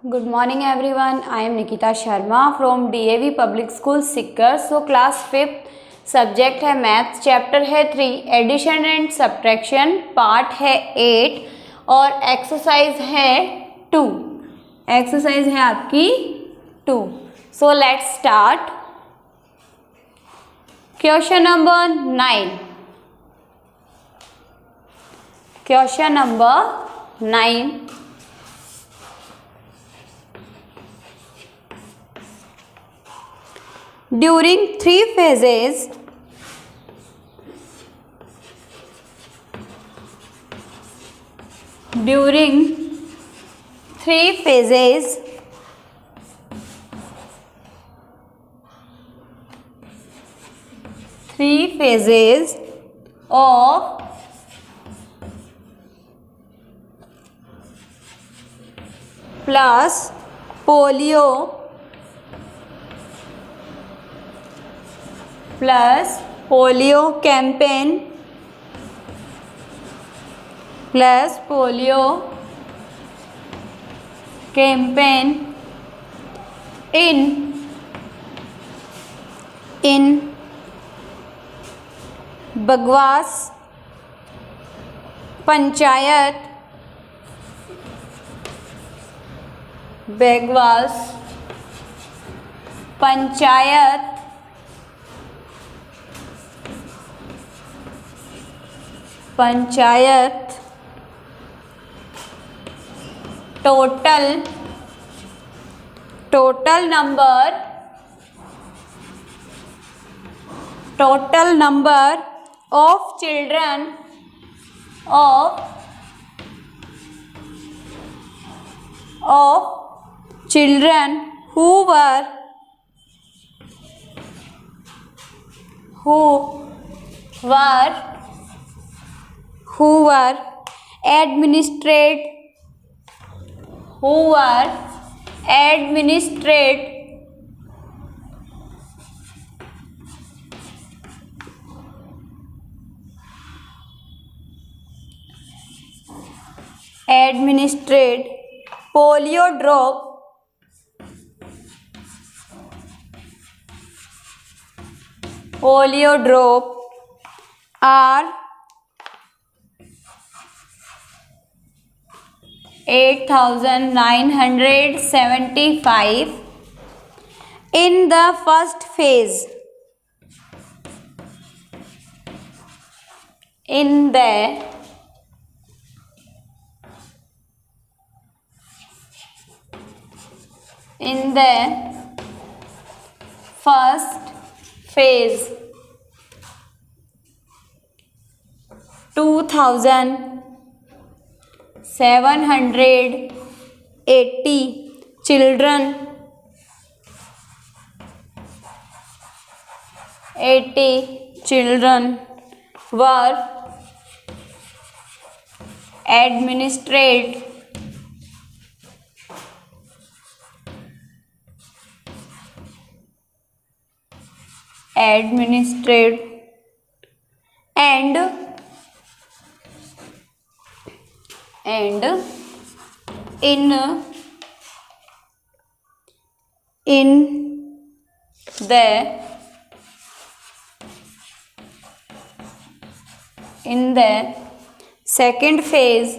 Good morning everyone. I am Nikita Sharma from DAV Public School Sikar. So class 5th subject है maths, chapter है 3 addition and subtraction, part है 8 और exercise है 2। Exercise है आपकी 2। So let's start. Question number 9। Question number 9। During three phases, of plus polio campaign in Bagwas panchayat total number of children who were administered polio drop are 8,975 in the first phase. In the first phase, 2,780 children were administered and in the second phase,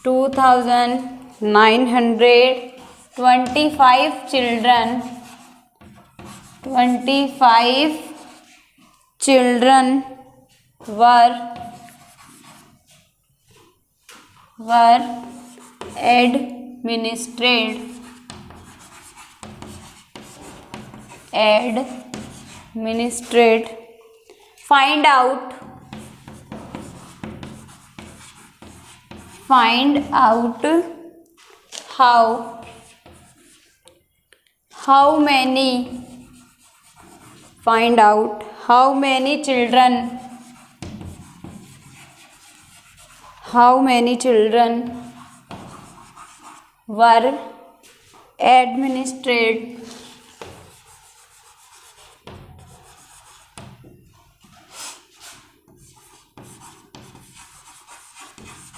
2,925 children were administered find out how many children were administered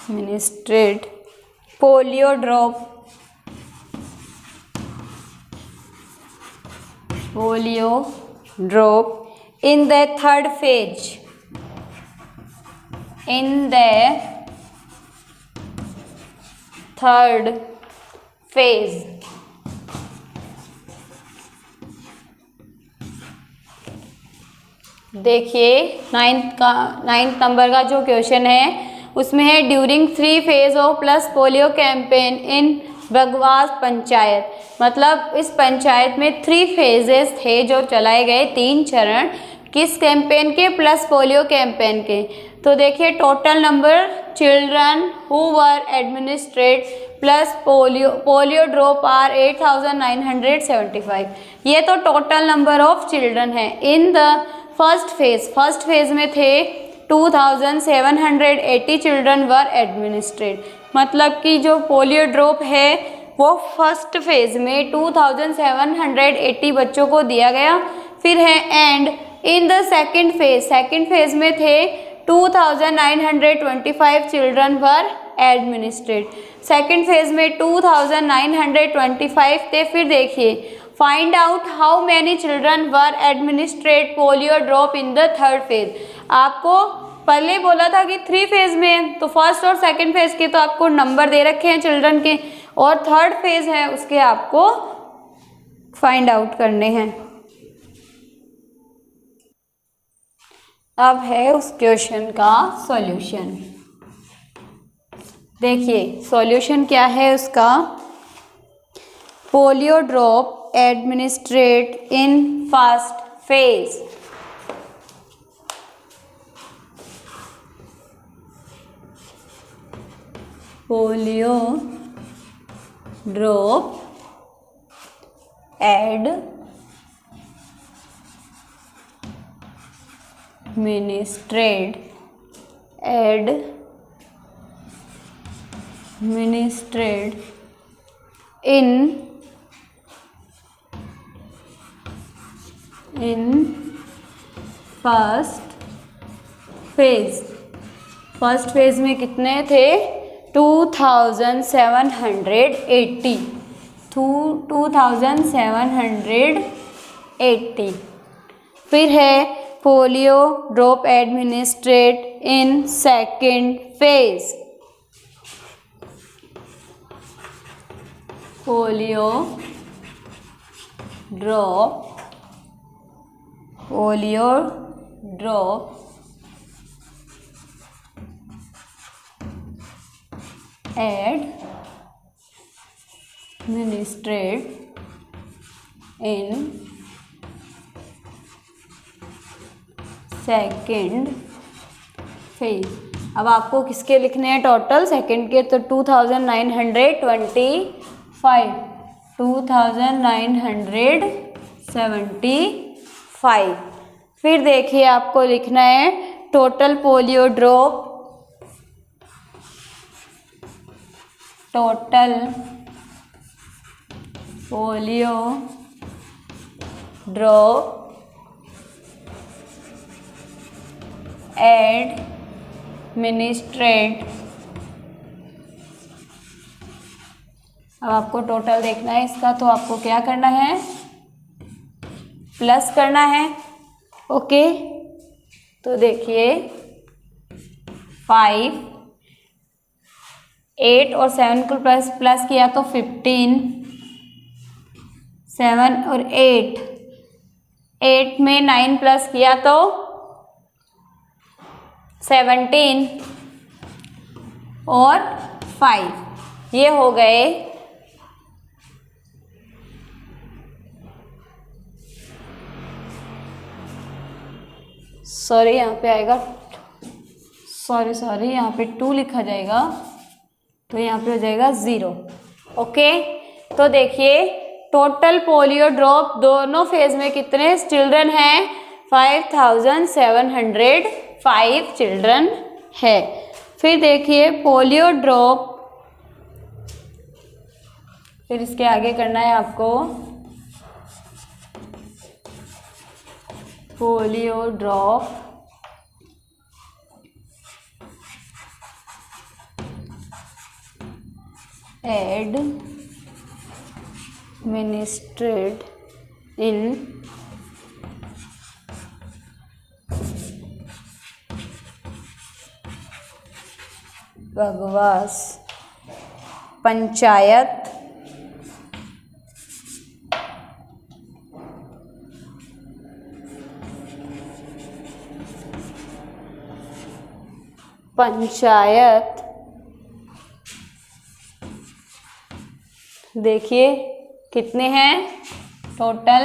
administered polio drop in the third phase. In the third phase. देखिए ninth number का जो question है उसमें है during 3 phase of plus polio campaign in Bagwas panchayat. मतलब इस पंचायत में 3 phases थे जो चलाए गए, 3 चरण, किस कैंपेन के? प्लस पोलियो कैंपेन के। तो देखिए total number children who were administered plus polio drop are 8975। ये तो टोटल नंबर ऑफ चिल्ड्रन है। इन द फर्स्ट फेज में थे 2780 चिल्ड्रन वर एडमिनिस्ट्रेड। मतलब कि जो पोलियो ड्रॉप है वो फर्स्ट फेज में 2780 बच्चों को दिया गया। फिर है and in the second phase में थे 2925 children were administered. Second phase में 2925 थे। फिर देखिए find out how many children were administered polio drop in the third phase. आपको पहले बोला था कि 3 फेज में, तो फर्स्ट और सेकंड फेज के तो आपको नंबर दे रखे हैं चिल्ड्रन के, और थर्ड फेज है उसके आपको फाइंड आउट करने हैं। अब है उस क्वेश्चन का सॉल्यूशन। देखिए सॉल्यूशन क्या है उसका। Polio drop administered in first phase. Polio drop administered in first phase में कितने थे? 2780। फिर है polio drop administered in second phase. Polio drop administered in second phase. अब आपको किसके लिखने हैं टोटल? सेकेंड के, तो 2975। फिर देखिए आपको लिखना है टोटल पोलियो ड्रॉप एडमिनिस्ट्रेड। अब आपको टोटल देखना है इसका, तो आपको क्या करना है? प्लस करना है। ओके, तो देखिए 5, 8 और 7 को प्लस किया तो 15, 7 और 8 में 9 प्लस किया तो 17 और 5, ये हो गए 2 यहाँ पे 2 लिखा जाएगा, तो यहाँ पे हो जाएगा 0। ओके, तो देखिए टोटल पोलियो ड्रॉप दोनों फेज में कितने चिल्ड्रन हैं? 5705 चिल्ड्रन है। फिर देखिए पोलियो ड्रॉप, फिर इसके आगे करना है आपको polio drop administered in Bagwas panchayat देखिए कितने हैं टोटल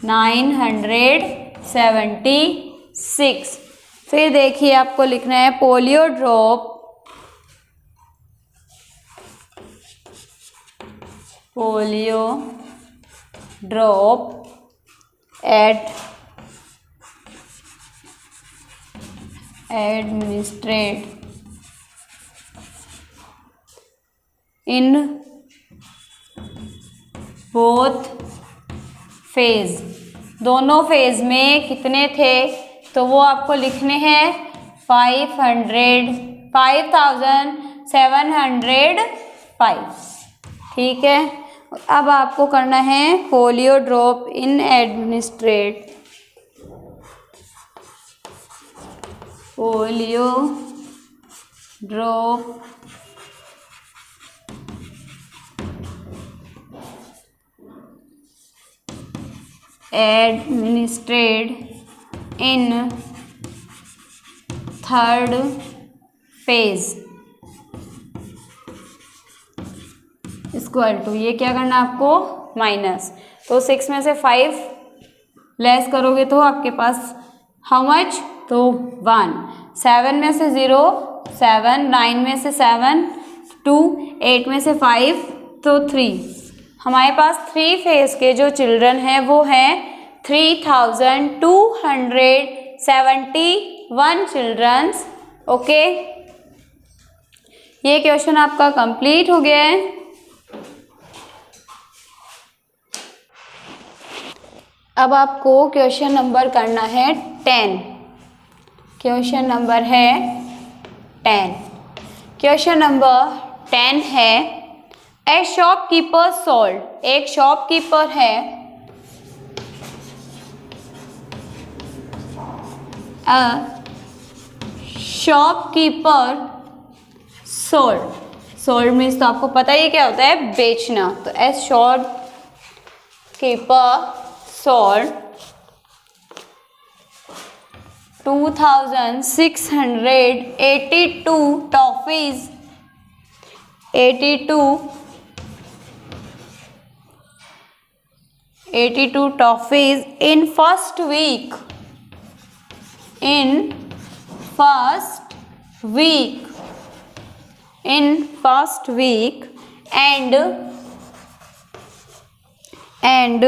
976 फिर देखिए आपको लिखना है polio drop administered in both phase, दोनों फेज में कितने थे तो वो आपको लिखने हैं 5705। ठीक है, अब आपको करना है polio drop in administrate polio drop administered in third phase equal to, ये क्या करना आपको माइनस, तो 6 में से 5 लेस करोगे तो आपके पास हाउ मच, तो 1, 7 में से 0 7, 9 में से 7 2, 8 में से 5 तो 3। हमारे पास 3 फेज के जो चिल्ड्रन हैं वो हैं 3271 चिल्ड्रंस। ओके, ये क्वेश्चन आपका कंप्लीट हो गया है। अब आपको क्वेश्चन नंबर करना है 10। क्वेश्चन नंबर है 10। क्वेश्चन नंबर 10 है ए शॉपकीपर सोल्ड, एक शॉपकीपर है अ शॉपकीपर सोल्ड मीन्स तो आपको पता ही क्या होता है, बेचना। तो a shopkeeper sold 2682 toffees 82 toffees in first week and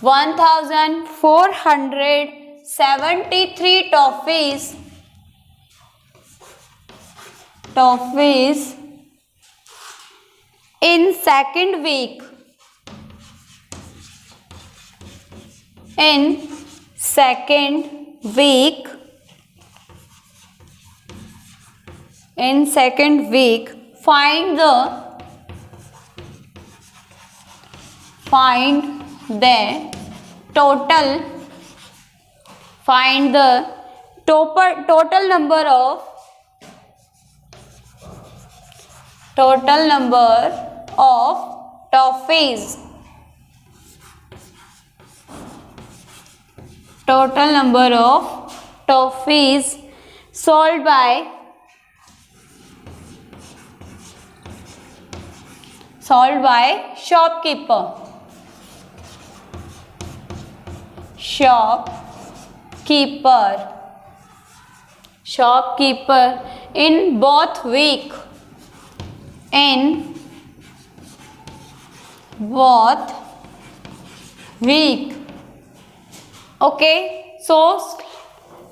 1473 toffees in second week find the total number of toffees sold by shopkeeper in both week Okay, so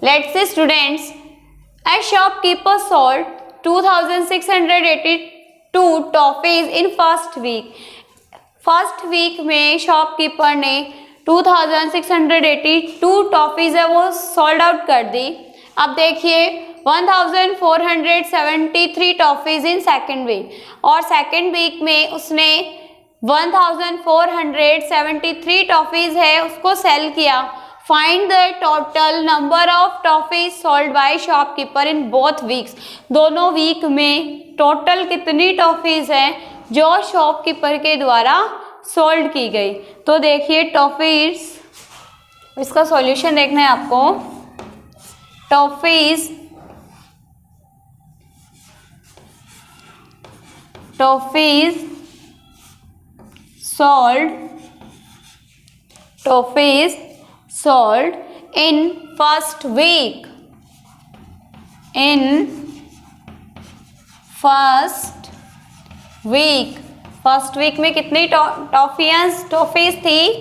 let's say students, a shopkeeper sold 2682 toffees in first week में shopkeeper ने 2682 toffees है वो sold out कर दी। अब देखिए 1473 toffees इन second week, और second week में उसने 1473 टॉफीज है उसको सेल किया। Find the total number of toffees sold by shopkeeper in both weeks. दोनों वीक में टोटल कितनी टॉफीज हैं जो शॉपकीपर के द्वारा सोल्ड की गई। तो देखिए टॉफीज, इसका सॉल्यूशन देखना है आपको। Toffees sold in first week, first week में कितनी टॉफीज थी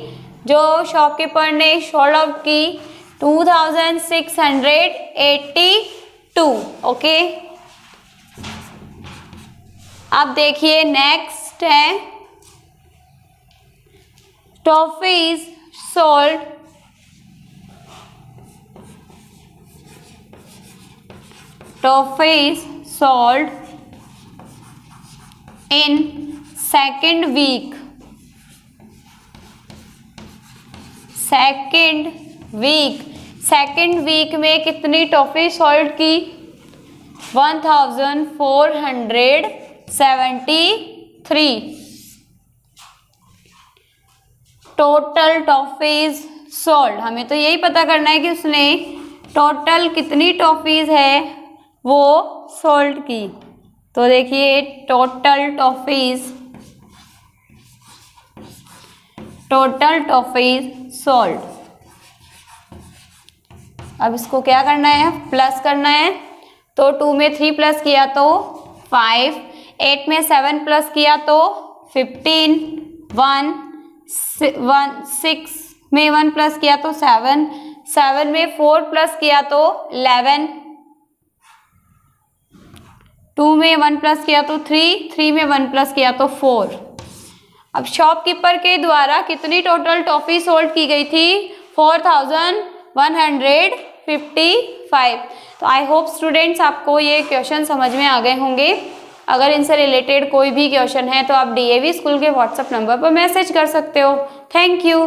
जो शॉपकीपर ने सोल्ड आउट की? 2682। ओके, अब देखिए नेक्स्ट है toffees sold in second week में कितनी टॉफी सोल्ड की? 1473। टोटल टॉफीज सोल्ड, हमें तो यही पता करना है कि उसने टोटल कितनी टॉफीज है वो सोल्ड की। तो देखिए टोटल टॉफीज सोल्ड। अब इसको क्या करना है? प्लस करना है। तो 2 में 3 प्लस किया तो 5, 8 में 7 प्लस किया तो 15, 6 में 1 प्लस किया तो 7, 7 में 4 प्लस किया तो 11, 2 में 1 प्लस किया तो 3, 3 में 1 प्लस किया तो 4। अब शॉपकीपर के द्वारा कितनी टोटल टॉफी सोल्ड की गई थी? 4155। तो आई होप स्टूडेंट्स आपको ये क्वेश्चन समझ में आ गए होंगे। अगर इनसे रिलेटेड कोई भी क्वेश्चन है तो आप DAV स्कूल के व्हाट्सएप नंबर पर मैसेज कर सकते हो। Thank you.